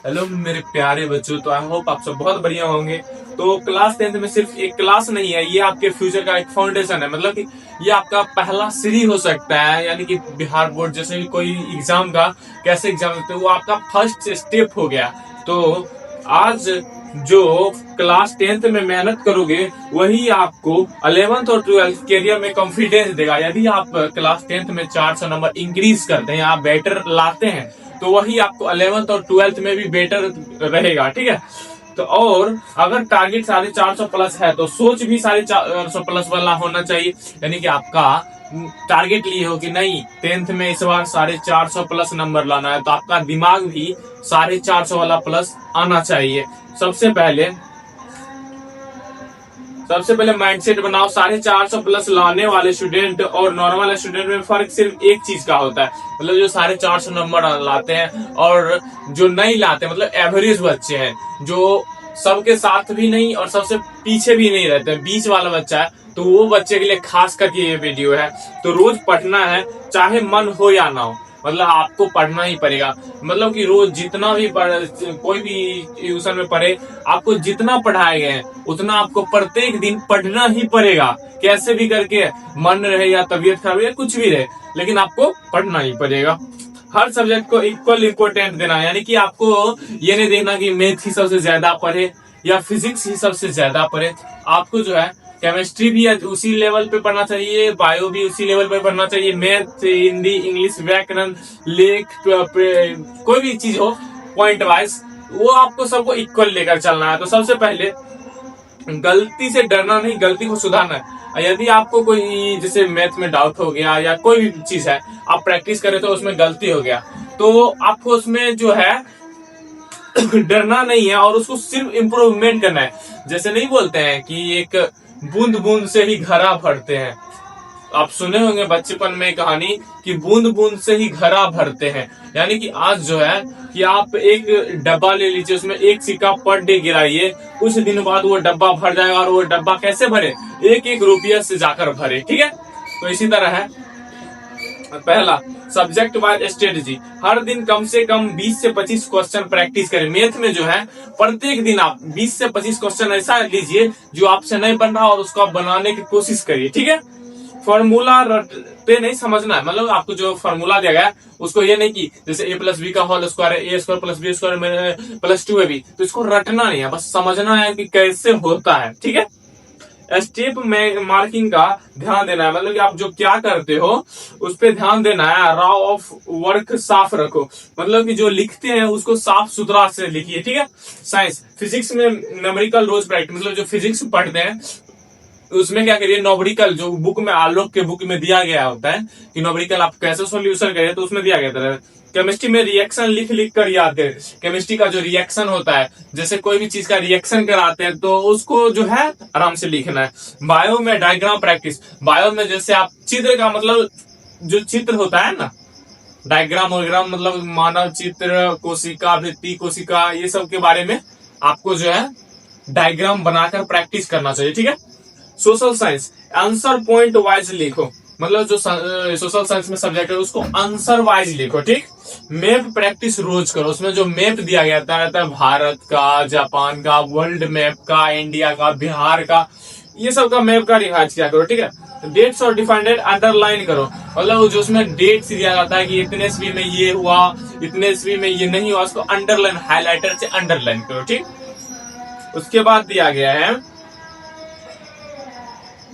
Hello मेरे प्यारे बच्चों, तो आई होप आप सब बहुत बढ़िया होंगे। तो क्लास 10th में सिर्फ एक क्लास नहीं है, ये आपके फ्यूचर का एक फाउंडेशन है। मतलब कि ये आपका पहला सीढ़ी हो सकता है, यानी कि बिहार बोर्ड जैसे भी कोई एग्जाम का कैसे एग्जाम देते हैं, वो आपका फर्स्ट स्टेप हो गया। तो आज जो क्लास 10th में मेहनत करोगे वही आपको 11th और 12th करियर में कॉन्फिडेंस देगा। यदि आप क्लास 10th में 400 नंबर इंक्रीज करते हैं, आप बेटर लाते हैं, तो वही आपको 11th और 12th में भी बेटर रहेगा। ठीक है, तो और अगर टारगेट 450 प्लस है तो सोच भी 450 प्लस वाला होना चाहिए। यानी कि आपका टारगेट लिए हो कि नहीं 10th में इस बार 450 प्लस नंबर लाना है, तो आपका दिमाग भी 450 वाला प्लस आना चाहिए। सबसे पहले माइंडसेट बनाओ। 450 प्लस लाने वाले स्टूडेंट और नॉर्मल स्टूडेंट में फर्क सिर्फ एक चीज का होता है, मतलब जो 450 नंबर लाते हैं और जो नहीं लाते, मतलब एवरेज बच्चे हैं, जो सबके साथ भी नहीं और सबसे पीछे भी नहीं रहते, बीच वाला बच्चा है, तो वो बच्चे के लिए खास करके ये वीडियो है। तो रोज पढ़ना है, चाहे मन हो या ना हो, मतलब आपको पढ़ना ही पड़ेगा। मतलब कि रोज जितना भी कोई भी ट्यूशन में पढ़े, आपको जितना पढ़ाए गए हैं उतना आपको प्रत्येक दिन पढ़ना ही पड़ेगा। कैसे भी करके, मन रहे या तबीयत खराब या कुछ भी रहे, लेकिन आपको पढ़ना ही पड़ेगा। हर सब्जेक्ट को इक्वल इम्पोर्टेंट देना, यानी कि आपको ये नहीं देखना कि मैथ ही सबसे ज्यादा पढ़े या फिजिक्स ही सबसे ज्यादा पढ़े। आपको जो है केमिस्ट्री भी उसी लेवल पे पढ़ना चाहिए, बायो भी उसी लेवल पे पढ़ना चाहिए, मैथ, हिंदी, इंग्लिश, व्याकरण, लेख, कोई भी चीज हो पॉइंट वाइज, वो आपको सबको इक्वल लेकर चलना है। तो सबसे पहले गलती से डरना नहीं, गलती को सुधारना है। यदि आपको कोई जैसे मैथ में डाउट हो गया या कोई भी चीज है, आप प्रैक्टिस करें तो उसमें गलती हो गया, तो आपको उसमें जो है डरना नहीं है और उसको सिर्फ इम्प्रूवमेंट करना है। जैसे नहीं बोलते हैं कि एक बूंद बूंद से ही घड़ा भरते हैं। आप सुने होंगे बचपन में कहानी कि बूंद बूंद से ही घड़ा भरते हैं। यानी कि आज जो है कि आप एक डब्बा ले लीजिए, उसमें एक सिक्का पर डे गिराइए, कुछ दिन बाद वो डब्बा भर जाएगा। और वो डब्बा कैसे भरे? एक एक रुपया से जाकर भरे। ठीक है, तो इसी तरह है। पहला, सब्जेक्ट वाइज स्ट्रेटेजी। हर दिन कम से कम 20 से 25 क्वेश्चन प्रैक्टिस करें। मैथ में जो है प्रत्येक दिन आप 20 से 25 क्वेश्चन ऐसा लीजिए जो आपसे नहीं बन रहा और उसको आप बनाने की कोशिश करिए। ठीक है, फॉर्मूला रटते नहीं, समझना है। मतलब आपको जो फॉर्मूला दिया गया है उसको ये नहीं कि जैसे a प्लस बी का होल स्क्वायर है, a square plus B square plus 2 है बी, तो इसको रटना नहीं है, बस समझना है कि कैसे होता है। ठीक है, स्टेप में मार्किंग का ध्यान देना है, मतलब कि आप जो क्या करते हो उस पर ध्यान देना है। रॉ ऑफ वर्क साफ रखो, मतलब कि जो लिखते हैं उसको साफ सुथरा से लिखिए। ठीक है, साइंस, फिजिक्स में न्यूमेरिकल रोज प्रैक्टिस, मतलब जो फिजिक्स पढ़ते हैं उसमें क्या करिए, न्यूमेरिकल जो बुक में आलोक के बुक में दिया गया होता है कि न्यूमेरिकल आप कैसे सॉल्यूशन करें, तो उसमें दिया गया था। केमिस्ट्री में रिएक्शन लिख लिख कर याद करें। केमिस्ट्री का जो रिएक्शन होता है, जैसे कोई भी चीज का रिएक्शन कराते हैं तो उसको जो है आराम से लिखना है। बायो में डायग्राम प्रैक्टिस। बायो में जैसे आप चित्र का, मतलब जो चित्र होता है ना, डायग्राम वगैरह, मतलब मानव चित्र, कोशिका, भित्ति कोशिका, ये सब के बारे में आपको जो है डायग्राम बनाकर प्रैक्टिस करना चाहिए। ठीक है, social science, answer point wise लिखो, मतलब जो सोशल साइंस में सब्जेक्ट है उसको आंसर वाइज लिखो। ठीक, मैप प्रैक्टिस रोज करो। उसमें जो मैप दिया गया रहता है भारत का, जापान का, वर्ल्ड मैप का, इंडिया का, बिहार का, ये सब का मैप का रिवाइज किया करो। ठीक है, डेट्स और डिफाइंडेड अंडरलाइन करो, मतलब जो उसमें डेट्स दिया जाता है कि इतने ईस्वी में ये हुआ, इतने ईस्वी में ये नहीं हुआ, उसको अंडरलाइन, हाईलाइटर से अंडरलाइन करो। ठीक, उसके बाद दिया गया है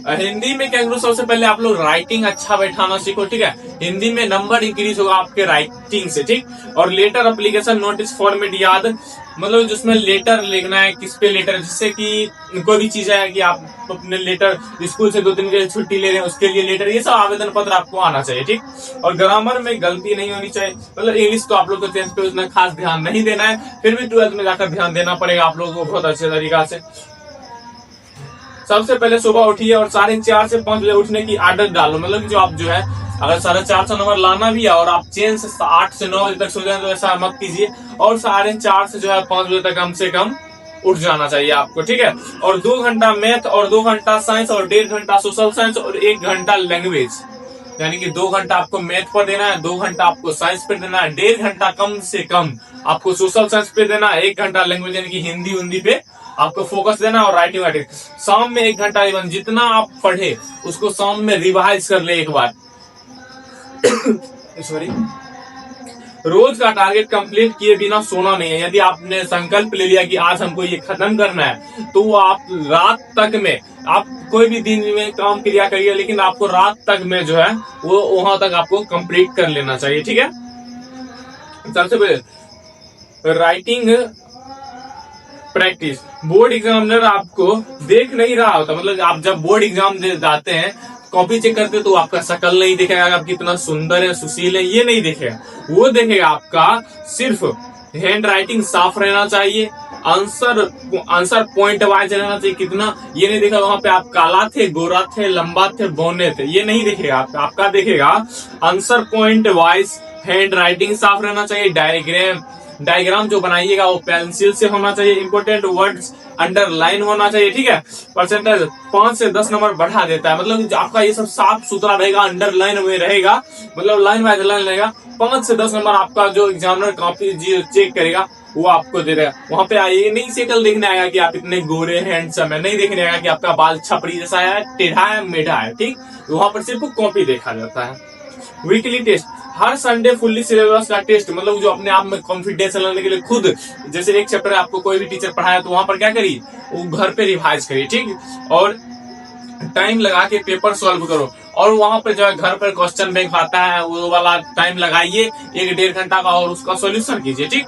हिंदी में क्या करो, सबसे पहले आप लोग राइटिंग अच्छा बैठाना सीखो। ठीक है, हिंदी में नंबर इंक्रीज होगा आपके राइटिंग से। ठीक, और लेटर, एप्लीकेशन, नोटिस, फॉर्मेट याद, मतलब जिसमें लेटर लिखना है, किस पे लेटर, जिससे कि कोई भी चीज है कि आप अपने लेटर स्कूल से 2 दिन के छुट्टी ले रहे हैं उसके लिए लेटर, ये सब आवेदन पत्र आपको आना चाहिए। ठीक, और ग्रामर में गलती नहीं होनी चाहिए। मतलब इंग्लिश तो आप लोग को 10th पे उतना खास ध्यान नहीं देना है, फिर भी 12th में जाकर ध्यान देना पड़ेगा आप लोगों को बहुत अच्छे तरीका से। सबसे पहले सुबह उठिए और 4:30 से 5 बजे उठने की आदत डालो। मतलब कि जो आप जो है अगर 450 नंबर लाना भी है और आप चैन से 8 से 9 बजे तक सो जाए तो ऐसा मत कीजिए, और 4:30 से जो है 5 बजे तक कम से कम उठ जाना चाहिए आपको। ठीक है, और 2 घंटा मैथ और 2 घंटा साइंस और 1.5 घंटा सोशल साइंस और 1 घंटा लैंग्वेज, यानी कि 2 घंटा आपको मैथ पर देना है, 2 घंटा आपको साइंस पे देना है, 1.5 घंटा कम से कम आपको सोशल साइंस पे देना है, 1 घंटा लैंग्वेज यानी कि हिंदी पे आपको फोकस देना और राइटिंग। शाम में 1 घंटा, इवन जितना आप पढ़े उसको शाम में रिवाइज कर ले एक बार। सॉरी, रोज का टारगेट कंप्लीट किए बिना सोना नहीं है। यदि आपने संकल्प ले लिया कि आज हमको ये खत्म करना है, तो वो आप रात तक में, आप कोई भी दिन में काम क्रिया करिए, लेकिन आपको रात तक में जो है वो वहां तक आपको कंप्लीट कर लेना चाहिए। ठीक है, सबसे पहले राइटिंग प्रैक्टिस। बोर्ड एग्जामिनर आपको देख नहीं रहा होता, मतलब आप जब बोर्ड एग्जाम दे जाते हैं, कॉपी चेक करते तो आपका शक्ल नहीं दिखेगा, आप कितना सुंदर है, सुशील है, ये नहीं दिखेगा। वो देखेगा आपका सिर्फ हैंड राइटिंग साफ रहना चाहिए, आंसर पॉइंट वाइज रहना चाहिए, कितना, ये नहीं देखा वहां पे आप काला थे, गोरा थे, लंबा थे, बौने थे, ये नहीं देखेगा आपका देखेगा answer point wise hand writing साफ रहना चाहिए। डायग्राम जो बनाइएगा वो पेंसिल से होना चाहिए, इंपोर्टेंट वर्ड्स अंडरलाइन होना चाहिए। ठीक है, परसेंटेज 5 से 10 नंबर बढ़ा देता है, मतलब आपका ये सब साफ सुथरा रहेगा, अंडरलाइन में रहेगा, मतलब लाइन बाय लाइन रहेगा। 5 से 10 नंबर आपका जो एग्जामिनर कॉपी चेक करेगा वो आपको दे देगा। वहां पे ये नहीं शक्ल देखने आएगा कि आप इतने गोरे हैंडसम है, नहीं देखने आएगा कि आपका बाल छपरी जैसा है, टेढ़ा है, मेढ़ा है। ठीक, वहां पर सिर्फ कॉपी देखा जाता है। वीकली टेस्ट, हर संडे फुल्ली सिलेबस का टेस्ट, मतलब जो अपने आप में कॉन्फिडेंस लाने के लिए खुद, जैसे एक चैप्टर आपको कोई भी टीचर पढ़ाया तो वहां पर क्या करिए, वो घर पे रिवाइज करिए। ठीक, और टाइम लगा के पेपर सॉल्व करो, और वहां पर जो है घर पर क्वेश्चन बैंक आता है वो वाला टाइम लगाइए 1-1.5 घंटा का, और उसका सॉल्यूशन कीजिए। ठीक,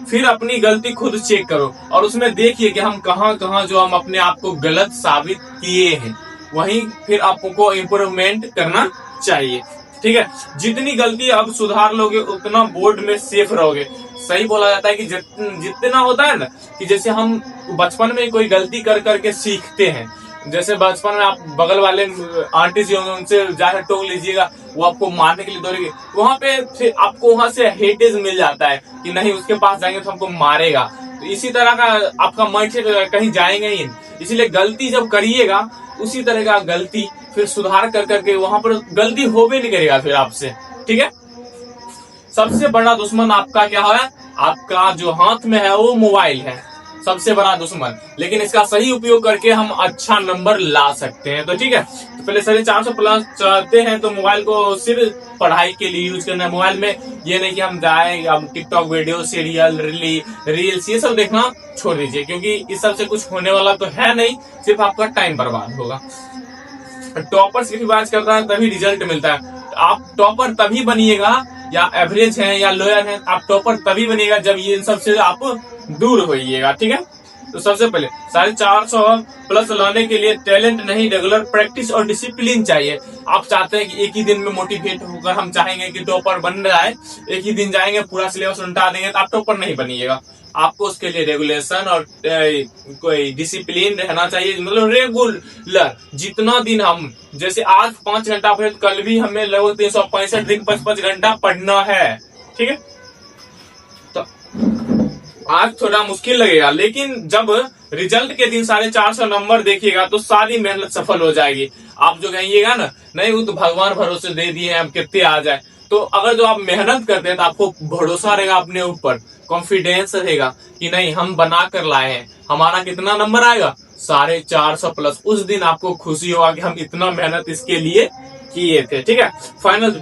फिर अपनी गलती खुद चेक करो और उसमें देखिए कि हम कहाँ जो हम अपने आप को गलत साबित किए हैं, वहीं फिर आपको इम्प्रूवमेंट करना चाहिए। ठीक है, जितनी गलती आप सुधार लोगे उतना बोर्ड में सेफ रहोगे। सही बोला जाता है कि जितना होता है ना, कि जैसे हम बचपन में कोई गलती कर करके सीखते हैं, जैसे बचपन में आप बगल वाले आंटी जी होंगे, उनसे जाकर टोक लीजिएगा, वो आपको मारने के लिए दौड़ेगी, वहां पे फिर आपको वहां से हेटेज मिल जाता है कि नहीं उसके पास जाएंगे तो हमको मारेगा। तो इसी तरह का आपका माइंडसेट कहीं जाएंगे ही, इसीलिए गलती जब करिएगा उसी तरह का गलती फिर सुधार कर करके वहां पर गलती हो भी नहीं करेगा फिर आपसे। ठीक है, सबसे बड़ा दुश्मन आपका क्या है, आपका जो हाथ में है वो मोबाइल है, सबसे बड़ा दुश्मन। लेकिन इसका सही उपयोग करके हम अच्छा नंबर ला सकते हैं। तो ठीक है, तो पहले 450+ चाहते हैं तो मोबाइल को सिर्फ पढ़ाई के लिए यूज करना है। मोबाइल में ये नहीं कि हम जाए अब टिकटॉक वीडियो, सीरियल, रील्स ये सब देखना छोड़ दीजिए, क्योंकि इस सब से कुछ होने वाला तो है नहीं, सिर्फ आपका टाइम बर्बाद होगा। टॉपर सिर्फ रिवाइज करता है तभी रिजल्ट मिलता है। आप टॉपर तभी बनिएगा, या एवरेज हैं या लोअर हैं, आप टॉपर तभी बनिएगा जब ये इन सब से आप दूर होइएगा। ठीक है, तो सबसे पहले 450+ लाने के लिए टैलेंट नहीं, रेगुलर प्रैक्टिस और डिसिप्लिन चाहिए। आप चाहते हैं कि एक ही दिन में मोटिवेट होकर हम चाहेंगे कि टॉपर बन जाए, एक ही दिन जाएंगे पूरा सिलेबस उल्टा देंगे, तो आप टॉपर नहीं बनिएगा। आपको उसके लिए रेगुलेशन और कोई डिसिप्लिन रहना चाहिए, मतलब रेगुलर। जितना दिन हम, जैसे आज 5 घंटा पढ़े तो कल भी हमें लगभग 365 दिन 5-5 घंटा पढ़ना है। ठीक है, तो आज थोड़ा मुश्किल लगेगा, लेकिन जब रिजल्ट के दिन 450 नंबर देखिएगा तो सारी मेहनत सफल हो जाएगी। आप जो कहिएगा ना नहीं वो तो भगवान भरोसे दे दिए हम कितने आ जाए, तो अगर जो आप मेहनत करते हैं तो आपको भरोसा रहेगा अपने ऊपर, कॉन्फिडेंस रहेगा कि नहीं हम बना कर लाए हैं, हमारा कितना नंबर आएगा 450+। उस दिन आपको खुशी होगा कि हम इतना मेहनत इसके लिए किए थे। ठीक है, फाइनल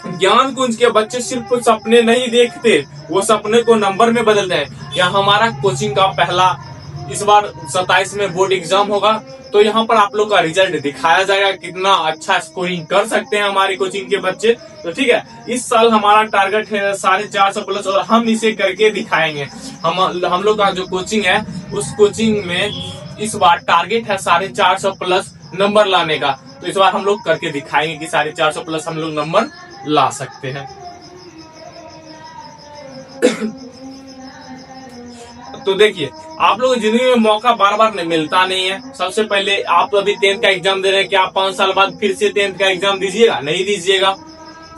ज्ञान कुंज के बच्चे सिर्फ सपने नहीं देखते, वो सपने को नंबर में बदलते हैं। यहाँ हमारा कोचिंग का पहला इस बार 27 में बोर्ड एग्जाम होगा, तो यहाँ पर आप लोग का रिजल्ट दिखाया जाएगा, कितना अच्छा स्कोरिंग कर सकते हैं हमारी कोचिंग के बच्चे। तो ठीक है, इस साल हमारा टारगेट है 450+ और हम इसे करके दिखाएंगे। हम लोग का जो कोचिंग है उस कोचिंग में इस बार टारगेट है 450+ नंबर लाने का। तो इस बार हम लोग करके दिखाएंगे कि 450+ हम लोग नंबर ला सकते हैं। तो देखिए, आप लोग जिंदगी में मौका बार बार मिलता नहीं है। सबसे पहले आप अभी 10th का एग्जाम दे रहे हैं, क्या आप 5 साल बाद फिर से 10th का एग्जाम दीजिएगा? नहीं दीजिएगा।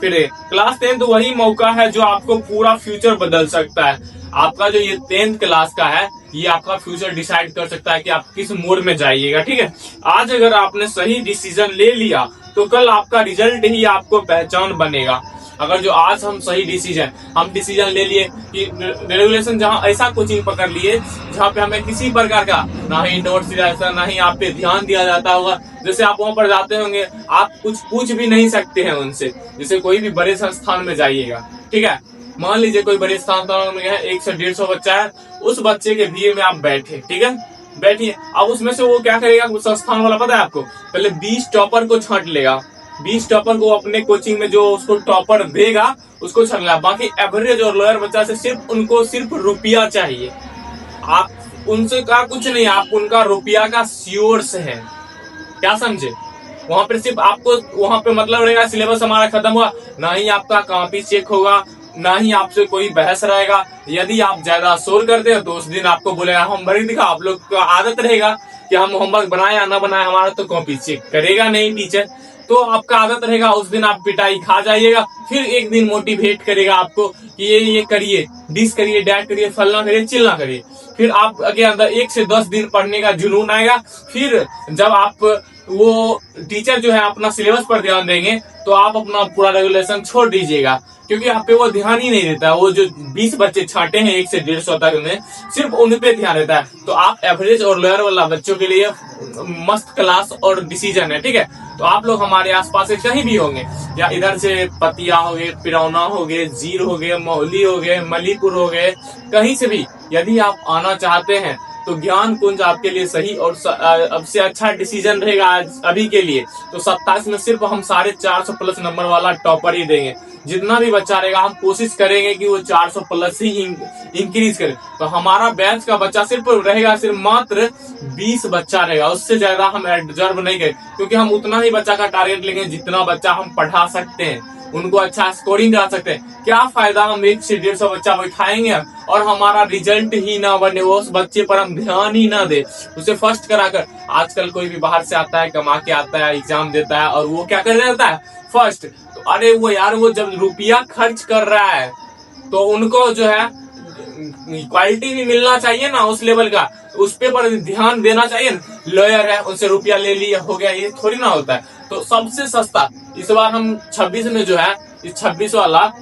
फिर क्लास 10th वही मौका है जो आपको पूरा फ्यूचर बदल सकता है। आपका जो ये 10th क्लास का है ये आपका फ्यूचर डिसाइड कर सकता है कि आप किस मोड में जाइएगा। ठीक है, आज अगर आपने सही डिसीजन ले लिया तो कल आपका रिजल्ट ही आपको पहचान बनेगा। अगर जो आज हम सही डिसीजन ले लिए कि रेगुलेशन, जहाँ ऐसा कोचिंग पकड़ लिए जहाँ पे हमें किसी प्रकार का ना ही नोट्स दिया जाता, ना ही आप पे ध्यान दिया जाता होगा। जैसे आप वहां पर जाते होंगे, आप कुछ पूछ भी नहीं सकते हैं उनसे। जैसे कोई भी बड़े संस्थान में जाइएगा, ठीक है, मान लीजिए कोई बड़े संस्थान में है, 100 से 150 बच्चा है, उस बच्चे के भीड़ में आप बैठे, ठीक है, बैठिए। अब उसमें से वो क्या करेगा, संस्थान वाला पता है आपको, पहले 20 टॉपर को छांट लेगा। 20 टॉपर को अपने कोचिंग में जो उसको टॉपर देगा उसको छांट लेगा। बाकी एवरेज और लोअर बच्चा से सिर्फ रुपया चाहिए। आप उनसे का कुछ नहीं, आप उनका रुपया का सोर्स है, क्या समझे। वहां पर सिर्फ आपको वहां पे मतलब रहेगा सिलेबस हमारा खत्म हुआ, ना ही आपका कॉपी चेक होगा, ना ही आपसे कोई बहस रहेगा। यदि आप ज्यादा शोर करते हो तो उस दिन आपको बोलेगा होमवर्क दिखा। आप लोग का आदत रहेगा कि हम होमवर्क बनाए या ना बनाए, हमारा तो कॉपी चेक करेगा नहीं टीचर, तो आपका आदत रहेगा। उस दिन आप पिटाई खा जाइएगा। फिर एक दिन मोटिवेट करेगा आपको कि ये करिए, डिस करिए, डैट करिए, फलना करिए, चिल्ला करिए। फिर आपके अंदर 1 से 10 दिन पढ़ने का जुनून आएगा। फिर जब आप वो टीचर जो है अपना सिलेबस पर ध्यान देंगे तो आप अपना पूरा रेगुलेशन छोड़ दीजिएगा, क्योंकि आप पे वो ध्यान ही नहीं देता। वो जो 20 बच्चे छांटे हैं 1 से 150 तक में, सिर्फ उन पे ध्यान देता है। तो आप एवरेज और लोअर वाला बच्चों के लिए मस्त क्लास और डिसीजन है, ठीक है। तो आप लोग हमारे आसपास से कहीं भी होंगे, या इधर से पतिया हो गए, पिरौना हो गए, जीर हो गए, मोहली हो गए, मलीपुर हो गए, कहीं से भी यदि आप आना चाहते हैं तो ज्ञान कुंज आपके लिए सही और अब से अच्छा डिसीजन रहेगा आज अभी के लिए। तो 27 में सिर्फ हम 450 प्लस नंबर वाला टॉपर ही देंगे। जितना भी बच्चा रहेगा हम कोशिश करेंगे कि वो 400 प्लस ही इंक्रीज करे। तो हमारा बैच का बच्चा सिर्फ मात्र 20 बच्चा रहेगा, उससे ज्यादा हम एडजर्व नहीं करें, क्योंकि हम उतना ही बच्चा का टारगेट लेंगे जितना बच्चा हम पढ़ा सकते हैं, उनको अच्छा स्कोरिंग करा सकते हैं। क्या फायदा हम 1 से 150 बच्चा बैठाएंगे और हमारा रिजल्ट ही ना बने, वो उस बच्चे पर हम ध्यान ही ना दे, उसे फर्स्ट कराकर। आजकल कोई भी बाहर से आता है, कमा के आता है, एग्जाम देता है और वो क्या कर देता है, फर्स्ट। तो अरे वो यार, वो जब रुपया खर्च कर रहा है तो उनको जो है क्वालिटी भी मिलना चाहिए ना उस लेवल का, उस पे पर ध्यान देना चाहिए ना। लॉयर है, उनसे रुपया ले लिया हो गया, ये थोड़ी ना होता है। तो सबसे सस्ता इस बार हम 26 में जो है, इस 26 वाला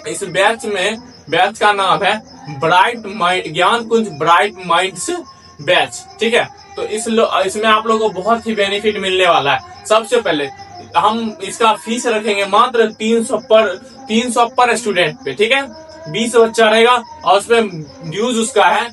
इस बैच का नाम है ब्राइट माइंड, ज्ञान कुंज ब्राइट माइंड्स बैच, ठीक है। तो इसमें आप लोगों को बहुत ही बेनिफिट मिलने वाला है। सबसे पहले हम इसका फीस रखेंगे मात्र 300 पर स्टूडेंट पे, ठीक है। 20 बच्चा रहेगा और उसमें ड्यूज उसका है